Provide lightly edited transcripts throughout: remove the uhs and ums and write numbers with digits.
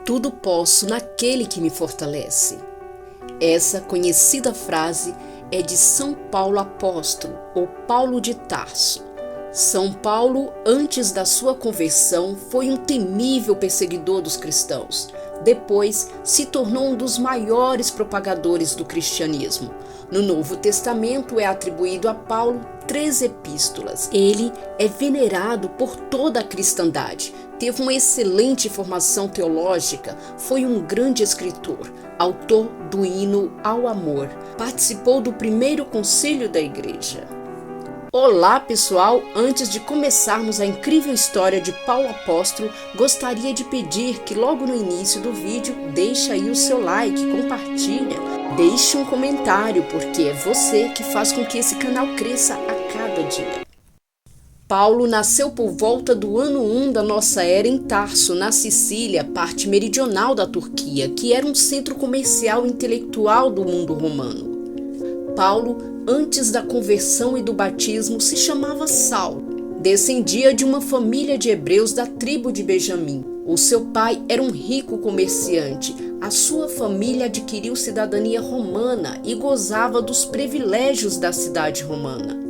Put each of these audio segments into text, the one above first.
tudo posso naquele que me fortalece. Essa conhecida frase é de São Paulo apóstolo, ou Paulo de Tarso. São Paulo, antes da sua conversão, foi um temível perseguidor dos cristãos. Depois, se tornou um dos maiores propagadores do cristianismo. No Novo Testamento é atribuído a Paulo 3 epístolas. Ele é venerado por toda a cristandade. Teve uma excelente formação teológica, foi um grande escritor, autor do hino ao amor. Participou do primeiro concílio da igreja. Olá pessoal, antes de começarmos a incrível história de Paulo Apóstolo, gostaria de pedir que logo no início do vídeo deixe aí o seu like, compartilha, deixe um comentário, porque é você que faz com que esse canal cresça a cada dia. Paulo nasceu por volta do ano 1 da nossa era em Tarso, na Sicília, parte meridional da Turquia, que era um centro comercial e intelectual do mundo romano. Paulo, antes da conversão e do batismo, se chamava Saulo. Descendia de uma família de hebreus da tribo de Benjamim. O seu pai era um rico comerciante. A sua família adquiriu cidadania romana e gozava dos privilégios da cidade romana.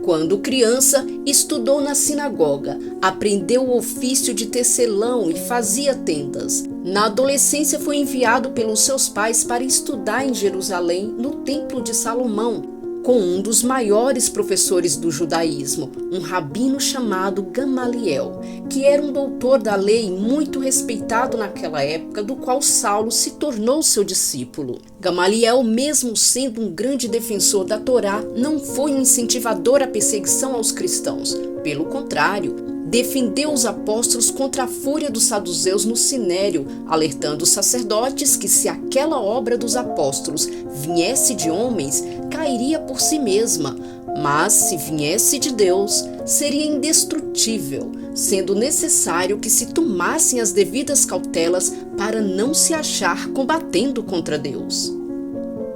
Quando criança, estudou na sinagoga, aprendeu o ofício de tecelão e fazia tendas. Na adolescência foi enviado pelos seus pais para estudar em Jerusalém, no Templo de Salomão, com um dos maiores professores do judaísmo, um rabino chamado Gamaliel, que era um doutor da lei muito respeitado naquela época, do qual Saulo se tornou seu discípulo. Gamaliel, mesmo sendo um grande defensor da Torá, não foi um incentivador à perseguição aos cristãos. Pelo contrário, defendeu os apóstolos contra a fúria dos saduceus no Sinédrio, alertando os sacerdotes que se aquela obra dos apóstolos viesse de homens, cairia por si mesma, mas se viesse de Deus, seria indestrutível, sendo necessário que se tomassem as devidas cautelas para não se achar combatendo contra Deus.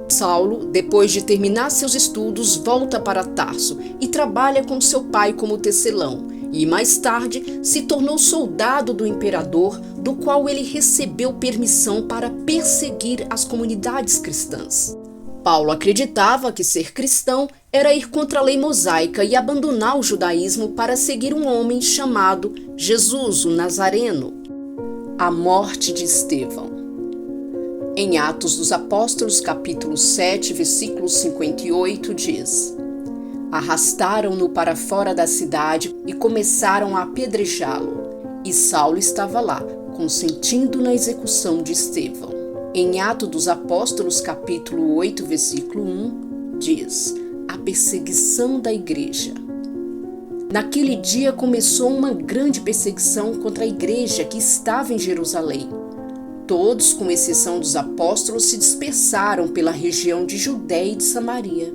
Saulo, depois de terminar seus estudos, volta para Tarso e trabalha com seu pai como tecelão, e mais tarde se tornou soldado do imperador, do qual ele recebeu permissão para perseguir as comunidades cristãs. Paulo acreditava que ser cristão era ir contra a lei mosaica e abandonar o judaísmo para seguir um homem chamado Jesus, o Nazareno. A morte de Estevão. Em Atos dos Apóstolos, capítulo 7, versículo 58, diz: Arrastaram-no para fora da cidade e começaram a apedrejá-lo. E Saulo estava lá, consentindo na execução de Estevão. Em Atos dos Apóstolos, capítulo 8, versículo 1, diz: A perseguição da igreja. Naquele dia começou uma grande perseguição contra a igreja que estava em Jerusalém. Todos, com exceção dos apóstolos, se dispersaram pela região de Judéia e de Samaria.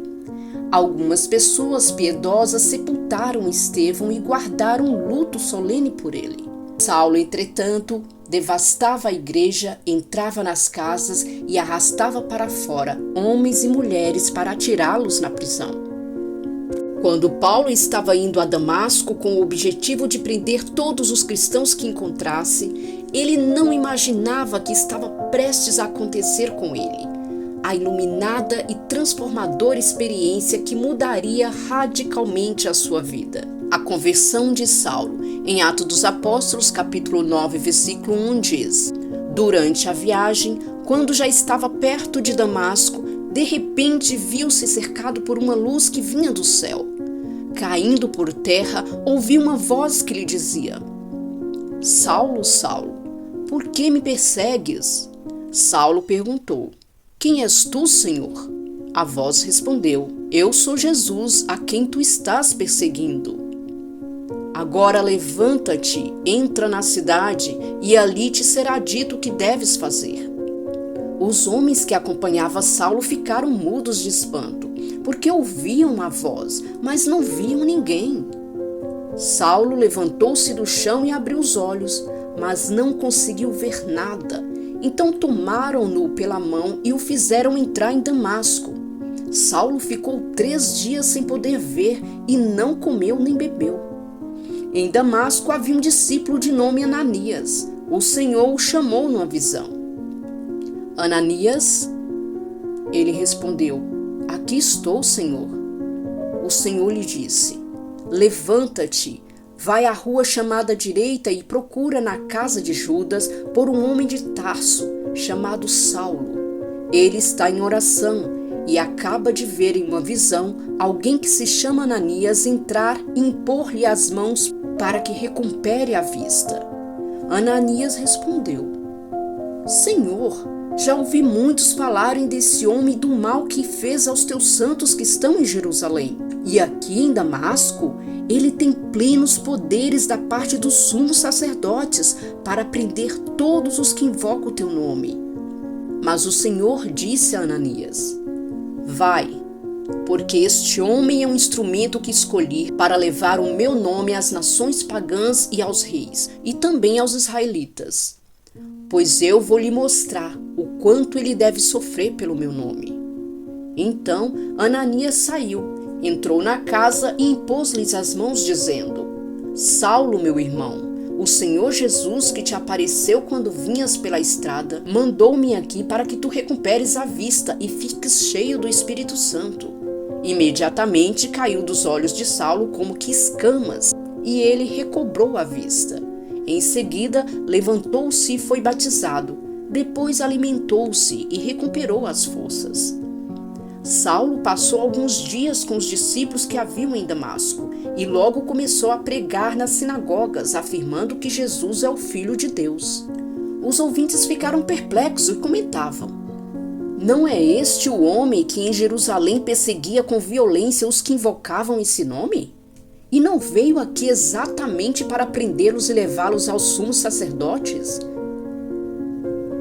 Algumas pessoas piedosas sepultaram Estevão e guardaram um luto solene por ele. Saulo, entretanto, devastava a igreja, entrava nas casas e arrastava para fora homens e mulheres para atirá-los na prisão. Quando Paulo estava indo a Damasco com o objetivo de prender todos os cristãos que encontrasse, ele não imaginava que estava prestes a acontecer com ele. A iluminada e transformadora experiência que mudaria radicalmente a sua vida. A conversão de Saulo. Em Atos dos Apóstolos, capítulo 9, versículo 1, diz: Durante a viagem, quando já estava perto de Damasco, de repente viu-se cercado por uma luz que vinha do céu. Caindo por terra, ouviu uma voz que lhe dizia: Saulo, Saulo, por que me persegues? Saulo perguntou: Quem és tu, Senhor? A voz respondeu: Eu sou Jesus, a quem tu estás perseguindo. Agora levanta-te, entra na cidade, e ali te será dito o que deves fazer. Os homens que acompanhavam Saulo ficaram mudos de espanto, porque ouviam a voz, mas não viam ninguém. Saulo levantou-se do chão e abriu os olhos, mas não conseguiu ver nada. Então tomaram-no pela mão e o fizeram entrar em Damasco. Saulo ficou 3 dias sem poder ver e não comeu nem bebeu. Em Damasco havia um discípulo de nome Ananias. o Senhor o chamou numa visão. Ananias, ele respondeu: aqui estou, Senhor. O Senhor lhe disse: levanta-te, vai à rua chamada direita e procura na casa de Judas por um homem de Tarso, chamado Saulo. Ele está em oração e acaba de ver em uma visão alguém que se chama Ananias entrar e impor-lhe as mãos para que recupere a vista. Ananias respondeu: Senhor, já ouvi muitos falarem desse homem e do mal que fez aos teus santos que estão em Jerusalém. E aqui em Damasco, ele tem plenos poderes da parte dos sumos sacerdotes para prender todos os que invocam o teu nome. Mas o Senhor disse a Ananias: vai, porque este homem é um instrumento que escolhi para levar o meu nome às nações pagãs e aos reis, e também aos israelitas. Pois eu vou lhe mostrar o quanto ele deve sofrer pelo meu nome. Então Ananias saiu, entrou na casa e impôs-lhes as mãos, dizendo: Saulo, meu irmão, o Senhor Jesus, que te apareceu quando vinhas pela estrada, mandou-me aqui para que tu recuperes a vista e fiques cheio do Espírito Santo. Imediatamente caiu dos olhos de Saulo como que escamas, e ele recobrou a vista. Em seguida, levantou-se e foi batizado. Depois alimentou-se e recuperou as forças. Saulo passou alguns dias com os discípulos que haviam em Damasco e logo começou a pregar nas sinagogas, afirmando que Jesus é o Filho de Deus. Os ouvintes ficaram perplexos e comentavam: não é este o homem que em Jerusalém perseguia com violência os que invocavam esse nome? E não veio aqui exatamente para prendê-los e levá-los aos sumos sacerdotes?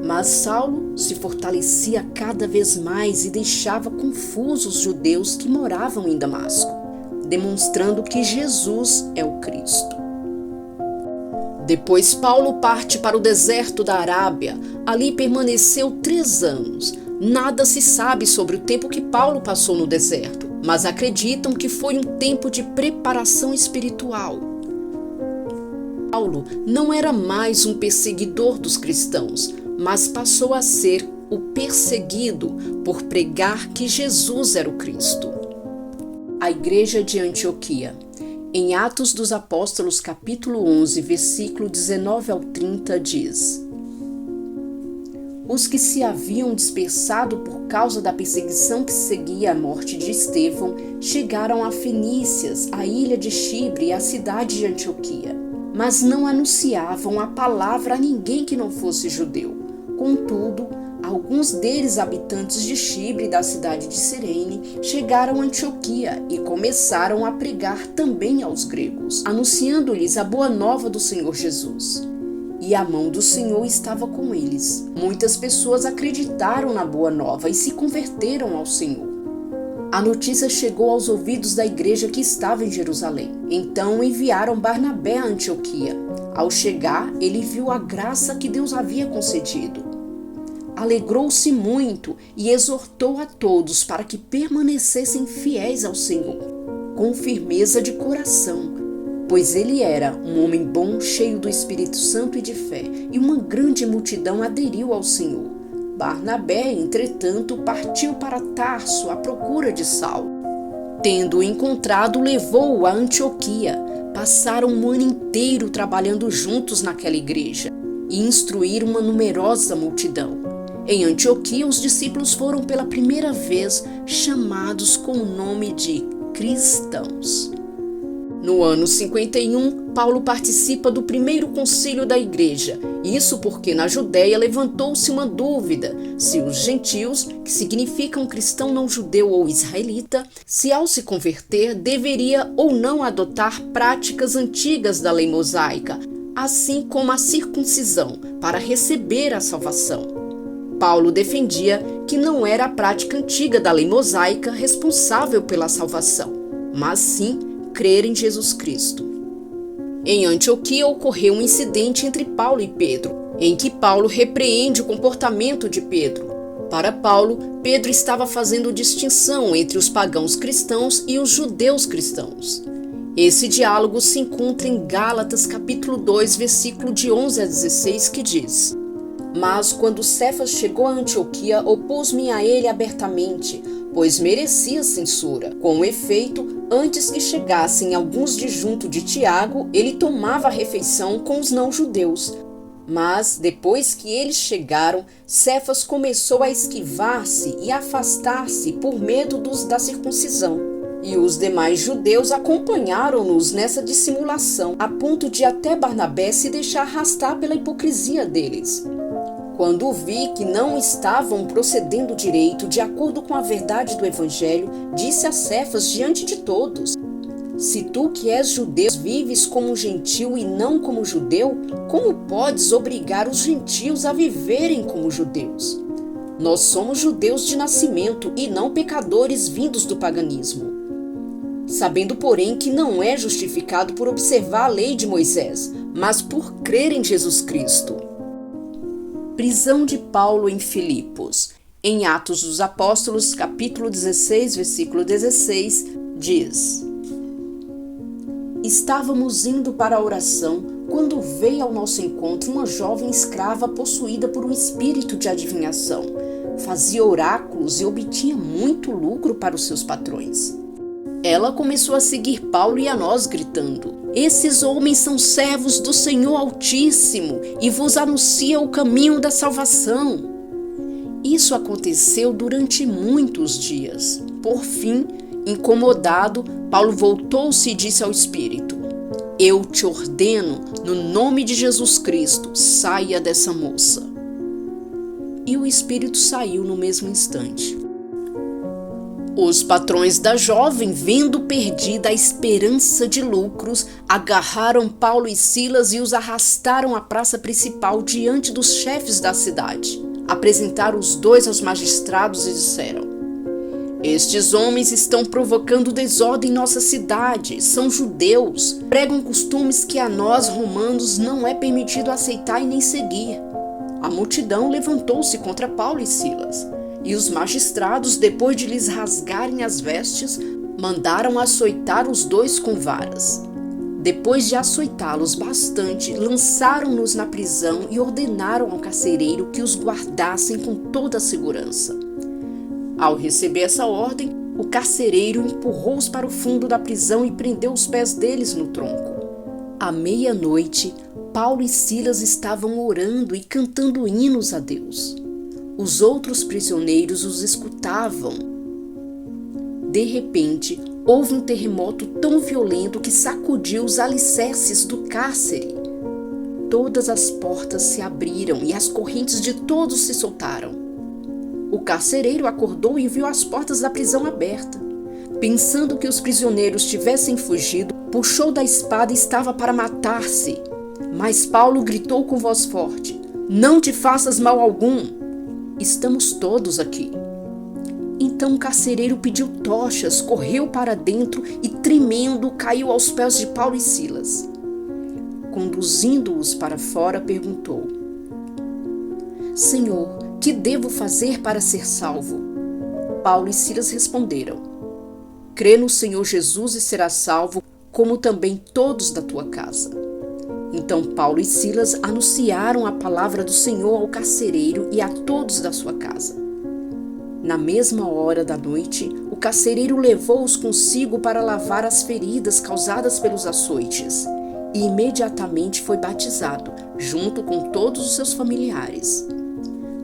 Mas Saulo se fortalecia cada vez mais e deixava confusos os judeus que moravam em Damasco, demonstrando que Jesus é o Cristo. Depois Paulo parte para o deserto da Arábia. Ali permaneceu 3 anos. Nada se sabe sobre o tempo que Paulo passou no deserto, mas acreditam que foi um tempo de preparação espiritual. Paulo não era mais um perseguidor dos cristãos, mas passou a ser o perseguido por pregar que Jesus era o Cristo. A Igreja de Antioquia. Em Atos dos Apóstolos, capítulo 11, versículo 19 ao 30, diz: Os que se haviam dispersado por causa da perseguição que seguia a morte de Estevão chegaram a Fenícias, a ilha de Chipre e a cidade de Antioquia, mas não anunciavam a palavra a ninguém que não fosse judeu. Contudo, alguns deles, habitantes de Chipre e da cidade de Cirene, chegaram a Antioquia e começaram a pregar também aos gregos, anunciando-lhes a boa nova do Senhor Jesus. E a mão do Senhor estava com eles. Muitas pessoas acreditaram na boa nova e se converteram ao Senhor. A notícia chegou aos ouvidos da igreja que estava em Jerusalém. Então enviaram Barnabé a Antioquia. Ao chegar, ele viu a graça que Deus havia concedido. Alegrou-se muito e exortou a todos para que permanecessem fiéis ao Senhor, com firmeza de coração, pois ele era um homem bom, cheio do Espírito Santo e de fé, e uma grande multidão aderiu ao Senhor. Barnabé, entretanto, partiu para Tarso à procura de Saulo. Tendo-o encontrado, levou-o a Antioquia. Passaram um ano inteiro trabalhando juntos naquela igreja e instruíram uma numerosa multidão. Em Antioquia, os discípulos foram pela primeira vez chamados com o nome de cristãos. No ano 51, Paulo participa do primeiro concílio da igreja. Isso porque na Judéia levantou-se uma dúvida se os gentios, que significam cristão não judeu ou israelita, se ao se converter deveria ou não adotar práticas antigas da lei mosaica, assim como a circuncisão, para receber a salvação. Paulo defendia que não era a prática antiga da lei mosaica responsável pela salvação, mas sim crer em Jesus Cristo. Em Antioquia ocorreu um incidente entre Paulo e Pedro, em que Paulo repreende o comportamento de Pedro. Para Paulo, Pedro estava fazendo distinção entre os pagãos cristãos e os judeus cristãos. Esse diálogo se encontra em Gálatas capítulo 2, versículo de 11 a 16, que diz: Mas quando Cefas chegou a Antioquia, opus-me a ele abertamente, pois merecia censura. Com efeito, antes que chegassem alguns de junto de Tiago, ele tomava a refeição com os não-judeus. Mas, depois que eles chegaram, Cefas começou a esquivar-se e afastar-se por medo dos da circuncisão. E os demais judeus acompanharam-nos nessa dissimulação, a ponto de até Barnabé se deixar arrastar pela hipocrisia deles. Quando vi que não estavam procedendo direito, de acordo com a verdade do Evangelho, disse a Cefas diante de todos: Se tu que és judeu vives como gentil e não como judeu, como podes obrigar os gentios a viverem como judeus? Nós somos judeus de nascimento e não pecadores vindos do paganismo. Sabendo, porém, que não é justificado por observar a lei de Moisés, mas por crer em Jesus Cristo. Prisão de Paulo em Filipos. Em Atos dos Apóstolos, capítulo 16, versículo 16, diz: Estávamos indo para a oração, quando veio ao nosso encontro uma jovem escrava possuída por um espírito de adivinhação. Fazia oráculos e obtinha muito lucro para os seus patrões. Ela começou a seguir Paulo e a nós, gritando: Esses homens são servos do Senhor Altíssimo e vos anunciam o caminho da salvação. Isso aconteceu durante muitos dias. Por fim, incomodado, Paulo voltou-se e disse ao Espírito: Eu te ordeno, no nome de Jesus Cristo, saia dessa moça. E o Espírito saiu no mesmo instante. Os patrões da jovem, vendo perdida a esperança de lucros, agarraram Paulo e Silas e os arrastaram à praça principal diante dos chefes da cidade. Apresentaram os dois aos magistrados e disseram: Estes homens estão provocando desordem em nossa cidade, são judeus, pregam costumes que a nós, romanos, não é permitido aceitar e nem seguir. A multidão levantou-se contra Paulo e Silas. E os magistrados, depois de lhes rasgarem as vestes, mandaram açoitar os dois com varas. Depois de açoitá-los bastante, lançaram-nos na prisão e ordenaram ao carcereiro que os guardassem com toda a segurança. Ao receber essa ordem, o carcereiro empurrou-os para o fundo da prisão e prendeu os pés deles no tronco. À meia-noite, Paulo e Silas estavam orando e cantando hinos a Deus. Os outros prisioneiros os escutavam. De repente, houve um terremoto tão violento que sacudiu os alicerces do cárcere. Todas as portas se abriram e as correntes de todos se soltaram. O carcereiro acordou e viu as portas da prisão abertas. Pensando que os prisioneiros tivessem fugido, puxou da espada e estava para matar-se. Mas Paulo gritou com voz forte: Não te faças mal algum! Estamos todos aqui. Então o carcereiro pediu tochas, correu para dentro e, tremendo, caiu aos pés de Paulo e Silas. Conduzindo-os para fora, perguntou: Senhor, que devo fazer para ser salvo? Paulo e Silas responderam: Crê no Senhor Jesus e serás salvo, como também todos da tua casa. Então Paulo e Silas anunciaram a palavra do Senhor ao carcereiro e a todos da sua casa. Na mesma hora da noite, o carcereiro levou-os consigo para lavar as feridas causadas pelos açoites, e imediatamente foi batizado, junto com todos os seus familiares.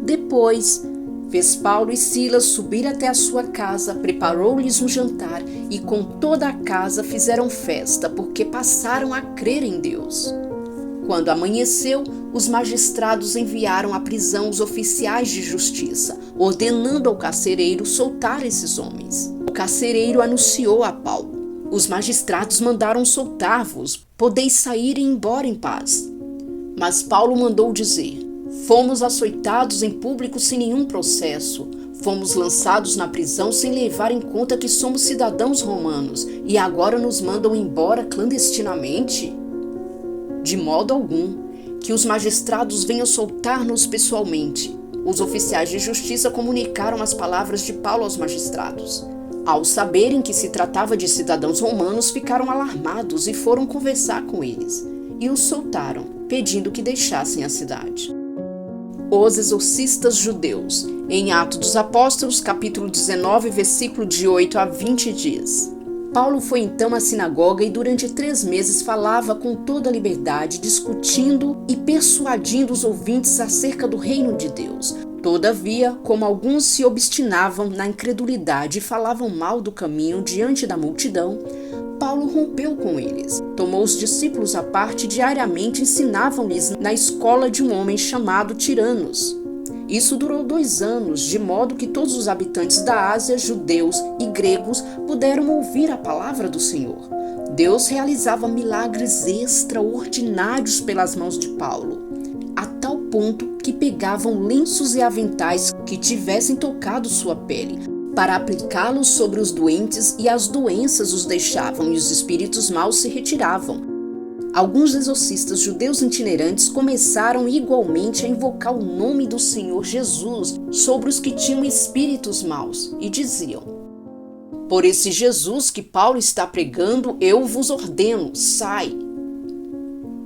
Depois, fez Paulo e Silas subir até a sua casa, preparou-lhes um jantar e com toda a casa fizeram festa, porque passaram a crer em Deus. Quando amanheceu, os magistrados enviaram à prisão os oficiais de justiça, ordenando ao carcereiro soltar esses homens. O carcereiro anunciou a Paulo: Os magistrados mandaram soltar-vos, podeis sair e ir embora em paz. Mas Paulo mandou dizer: Fomos açoitados em público sem nenhum processo. Fomos lançados na prisão sem levar em conta que somos cidadãos romanos e agora nos mandam embora clandestinamente? De modo algum, que os magistrados venham soltar-nos pessoalmente. Os oficiais de justiça comunicaram as palavras de Paulo aos magistrados. Ao saberem que se tratava de cidadãos romanos, ficaram alarmados e foram conversar com eles, e os soltaram, pedindo que deixassem a cidade. Os exorcistas judeus. Em Atos dos Apóstolos, capítulo 19, versículo de 8 a 20 diz: Paulo foi então à sinagoga e durante 3 meses falava com toda a liberdade, discutindo e persuadindo os ouvintes acerca do reino de Deus. Todavia, como alguns se obstinavam na incredulidade e falavam mal do caminho diante da multidão, Paulo rompeu com eles. Tomou os discípulos à parte e diariamente ensinavam-lhes na escola de um homem chamado Tiranos. Isso durou 2 anos, de modo que todos os habitantes da Ásia, judeus e gregos, puderam ouvir a palavra do Senhor. Deus realizava milagres extraordinários pelas mãos de Paulo, a tal ponto que pegavam lenços e aventais que tivessem tocado sua pele, para aplicá-los sobre os doentes, e as doenças os deixavam e os espíritos maus se retiravam. Alguns exorcistas judeus itinerantes começaram igualmente a invocar o nome do Senhor Jesus sobre os que tinham espíritos maus e diziam: Por esse Jesus que Paulo está pregando, eu vos ordeno, sai.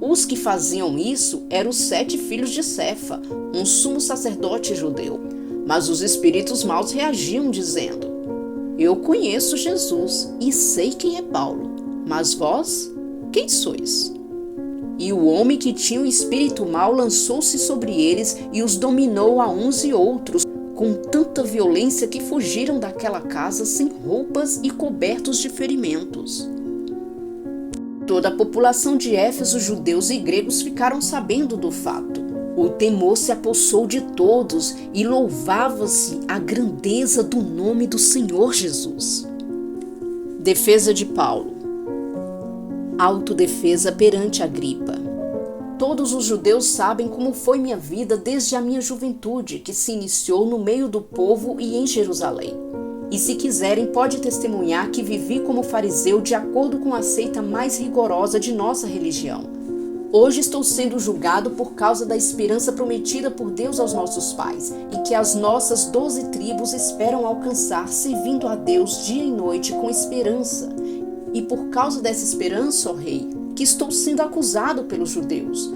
Os que faziam isso eram os 7 filhos de Cefa, um sumo sacerdote judeu. Mas os espíritos maus reagiam dizendo: Eu conheço Jesus e sei quem é Paulo, mas vós, quem sois? E o homem que tinha o espírito mau lançou-se sobre eles e os dominou a uns e outros, com tanta violência que fugiram daquela casa sem roupas e cobertos de ferimentos. Toda a população de Éfeso, judeus e gregos, ficaram sabendo do fato. O temor se apossou de todos e louvava-se a grandeza do nome do Senhor Jesus. Defesa de Paulo. Autodefesa perante Agripa. Todos os judeus sabem como foi minha vida desde a minha juventude, que se iniciou no meio do povo e em Jerusalém. E se quiserem, pode testemunhar que vivi como fariseu de acordo com a seita mais rigorosa de nossa religião. Hoje estou sendo julgado por causa da esperança prometida por Deus aos nossos pais e que as nossas 12 tribos esperam alcançar, servindo a Deus dia e noite com esperança. E por causa dessa esperança, ó rei, que estou sendo acusado pelos judeus.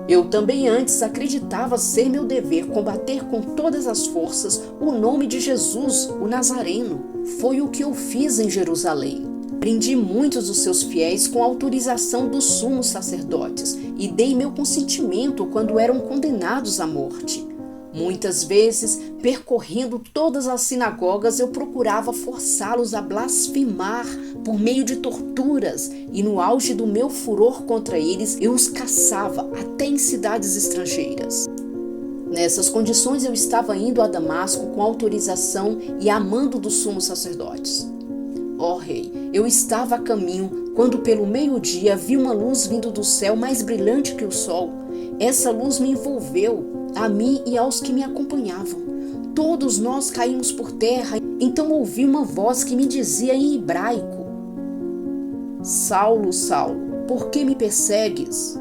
Eu também antes acreditava ser meu dever combater com todas as forças o nome de Jesus, o Nazareno. Foi o que eu fiz em Jerusalém. Prendi muitos dos seus fiéis com autorização dos sumos sacerdotes e dei meu consentimento quando eram condenados à morte. Muitas vezes, percorrendo todas as sinagogas, eu procurava forçá-los a blasfemar por meio de torturas, e no auge do meu furor contra eles, eu os caçava até em cidades estrangeiras. Nessas condições, eu estava indo a Damasco com autorização e a mando dos sumos sacerdotes. Ó rei, eu estava a caminho, quando pelo meio-dia vi uma luz vindo do céu mais brilhante que o sol. Essa luz me envolveu, a mim e aos que me acompanhavam. Todos nós caímos por terra, então ouvi uma voz que me dizia em hebraico: Saulo, Saulo, por que me persegues?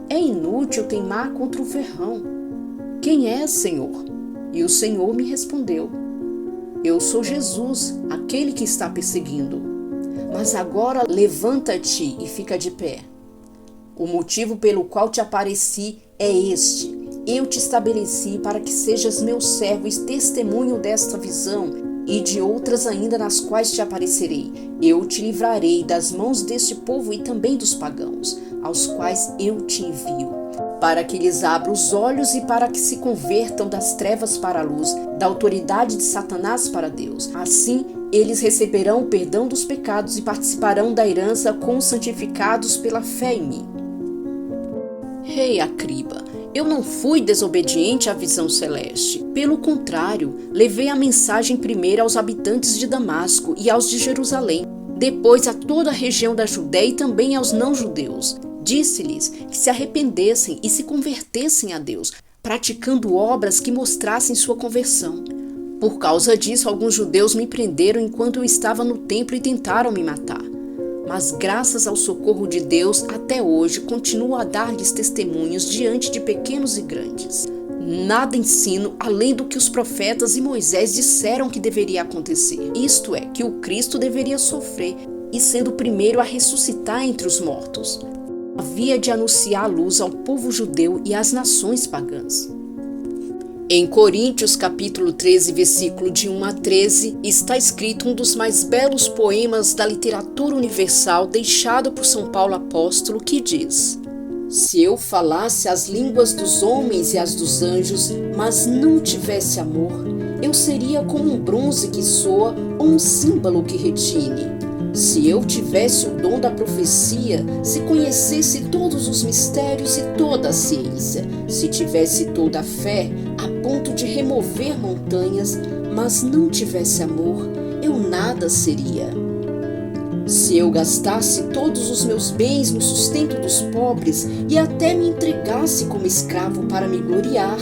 É inútil teimar contra o ferrão. Quem és, Senhor? E o Senhor me respondeu: Eu sou Jesus, aquele que está perseguindo. Mas agora levanta-te e fica de pé. O motivo pelo qual te apareci é este: eu te estabeleci para que sejas meu servo e testemunho desta visão e de outras ainda nas quais te aparecerei. Eu te livrarei das mãos deste povo e também dos pagãos, aos quais eu te envio, para que lhes abra os olhos e para que se convertam das trevas para a luz, da autoridade de Satanás para Deus. Assim, eles receberão o perdão dos pecados e participarão da herança com os santificados pela fé em mim. Rei Agripa, eu não fui desobediente à visão celeste. Pelo contrário, levei a mensagem primeiro aos habitantes de Damasco e aos de Jerusalém, depois a toda a região da Judéia e também aos não-judeus. Disse-lhes que se arrependessem e se convertessem a Deus, praticando obras que mostrassem sua conversão. Por causa disso, alguns judeus me prenderam enquanto eu estava no templo e tentaram me matar. mas graças ao socorro de Deus, até hoje continuo a dar-lhes testemunhos diante de pequenos e grandes. Nada ensino além do que os profetas e Moisés disseram que deveria acontecer. Isto é, que o Cristo deveria sofrer e sendo o primeiro a ressuscitar entre os mortos. Havia de anunciar a luz ao povo judeu e às nações pagãs. Em Coríntios capítulo 13, versículo de 1 a 13, está escrito um dos mais belos poemas da literatura universal deixado por São Paulo apóstolo, que diz: Se eu falasse as línguas dos homens e as dos anjos, mas não tivesse amor, eu seria como um bronze que soa ou um símbolo que retine. Se eu tivesse o dom da profecia, se conhecesse todos os mistérios e toda a ciência, se tivesse toda a fé, a ponto de remover montanhas, mas não tivesse amor, eu nada seria. Se eu gastasse todos os meus bens no sustento dos pobres e até me entregasse como escravo para me gloriar,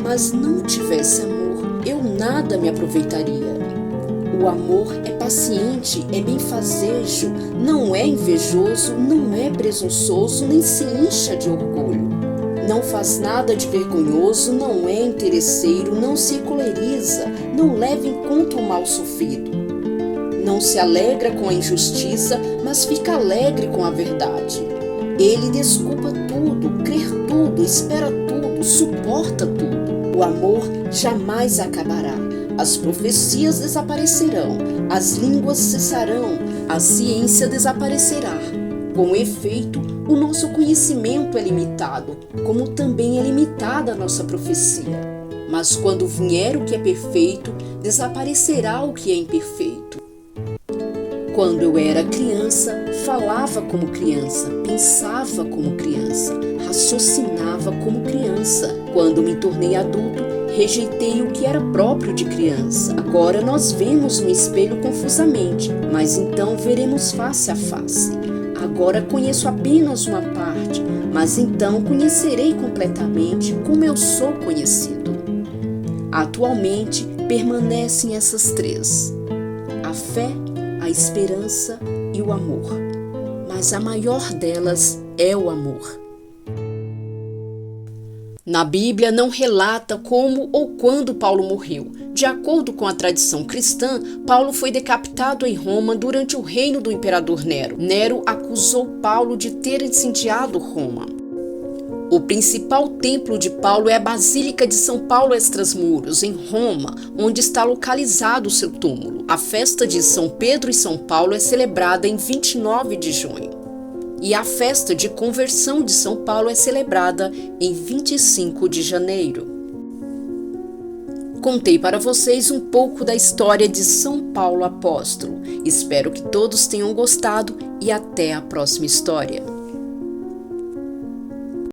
mas não tivesse amor, eu nada me aproveitaria. O amor é paciente, é benfazejo, não é invejoso, não é presunçoso, nem se incha de orgulho. Não faz nada de vergonhoso, não é interesseiro, não se coleriza, não leva em conta o mal sofrido. Não se alegra com a injustiça, mas fica alegre com a verdade. Ele desculpa tudo, crê tudo, espera tudo, suporta tudo. O amor jamais acabará. As profecias desaparecerão, as línguas cessarão, a ciência desaparecerá. Com efeito, o nosso conhecimento é limitado, como também é limitada a nossa profecia. Mas quando vier o que é perfeito, desaparecerá o que é imperfeito. Quando eu era criança, falava como criança, pensava como criança, raciocinava como criança. Quando me tornei adulto, rejeitei o que era próprio de criança. Agora nós vemos no espelho confusamente, mas então veremos face a face. Agora conheço apenas uma parte, mas então conhecerei completamente como eu sou conhecido. Atualmente permanecem essas três: a fé, a esperança e o amor. Mas a maior delas é o amor. Na Bíblia não relata como ou quando Paulo morreu. De acordo com a tradição cristã, Paulo foi decapitado em Roma durante o reino do imperador Nero. Nero acusou Paulo de ter incendiado Roma. O principal templo de Paulo é a Basílica de São Paulo Extramuros, em Roma, onde está localizado o seu túmulo. A festa de São Pedro e São Paulo é celebrada em 29 de junho. E a festa de conversão de São Paulo é celebrada em 25 de janeiro. Contei para vocês um pouco da história de São Paulo apóstolo. Espero que todos tenham gostado e até a próxima história.